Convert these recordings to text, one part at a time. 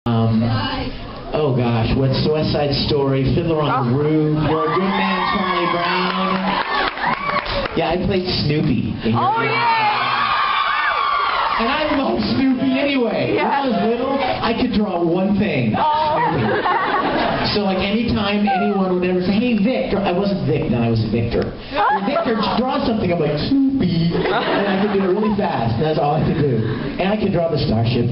Oh gosh, what's West Side Story, Fiddler on the Roof, You're a Good Man, Charlie Brown. Yeah, I played Snoopy. Oh yeah! And I love Snoopy anyway. Yeah. When I was little, I could draw one thing. Snoopy. So like anytime anyone would ever say, hey Vic, I wasn't Vic then, I was Victor. Victor, draw something, I'm like, Snoopy. And I could do it really fast, and that's all I could do. And I could draw the Starship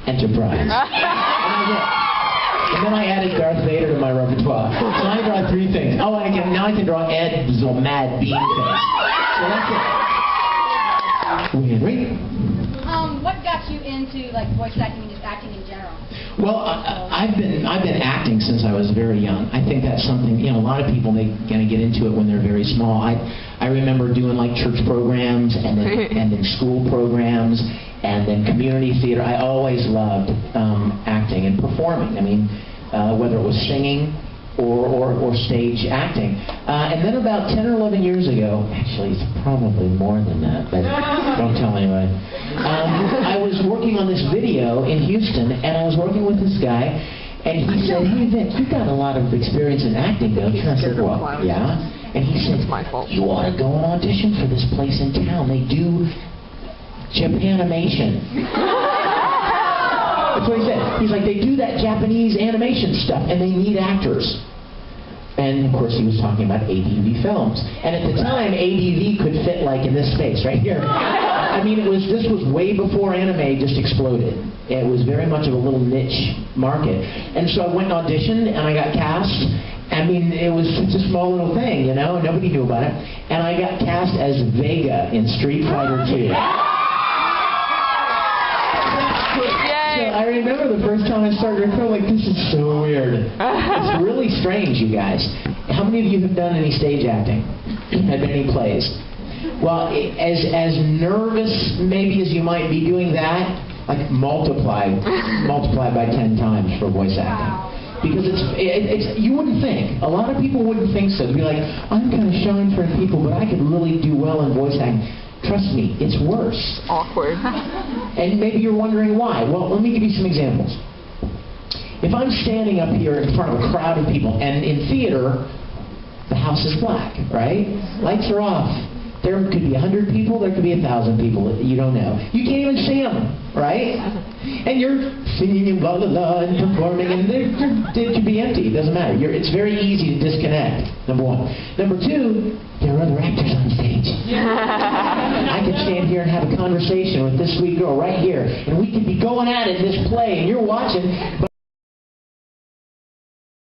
Enterprise. And I did. And then I added Darth Vader to my repertoire. So now I draw three things. Oh, and now I can draw Ed's mad bean face. So that's it. Henry? What got you into like voice acting and just acting in general? Well, I've been acting since I was very young. I think that's something, you know, a lot of people, they kind of get into it when they're very small. I remember doing like church programs and then school programs and then community theater. I always loved acting and performing. I mean, whether it was singing or stage acting. And then about 10 or 11 years ago, actually it's probably more than that, but don't tell anybody. I was working on this video in Houston, and I was working with this guy, and he said, hey Vic, you've got a lot of experience in acting, don't you? And I said, well, yeah. And he said, you ought to go and audition for this place in town. They do Japanimation. That's what he said. He's like, they do that Japanese animation stuff, and they need actors. And of course, he was talking about ADV films. And at the time, ADV could fit like in this space right here. I mean, this was way before anime just exploded. It was very much of a little niche market. And so I went and auditioned, and I got cast. I mean, it was such a small little thing, you know, nobody knew about it. And I got cast as Vega in Street Fighter 2. I remember the first time I started recording, like, this is so weird. It's really strange, you guys. How many of you have done any stage acting? Have any plays? Well, as nervous maybe as you might be doing that, like multiply by 10 times for voice acting. Because it's you wouldn't think. A lot of people wouldn't think so. They'd be like, I'm kind of shy in front of people, but I could really do well in voice acting. Trust me, it's worse. Awkward. And maybe you're wondering why. Well, let me give you some examples. If I'm standing up here in front of a crowd of people, and in theater, the house is black, right? Lights are off. There could be 100 people, there could be 1,000 people. You don't know. You can't even see them, right? And you're singing and blah, blah, blah, and performing, and it could be empty. It doesn't matter. It's very easy to disconnect, number one. Number two, there are other actors on stage. I could stand here and have a conversation with this sweet girl right here, and we could be going at it in this play, and you're watching, but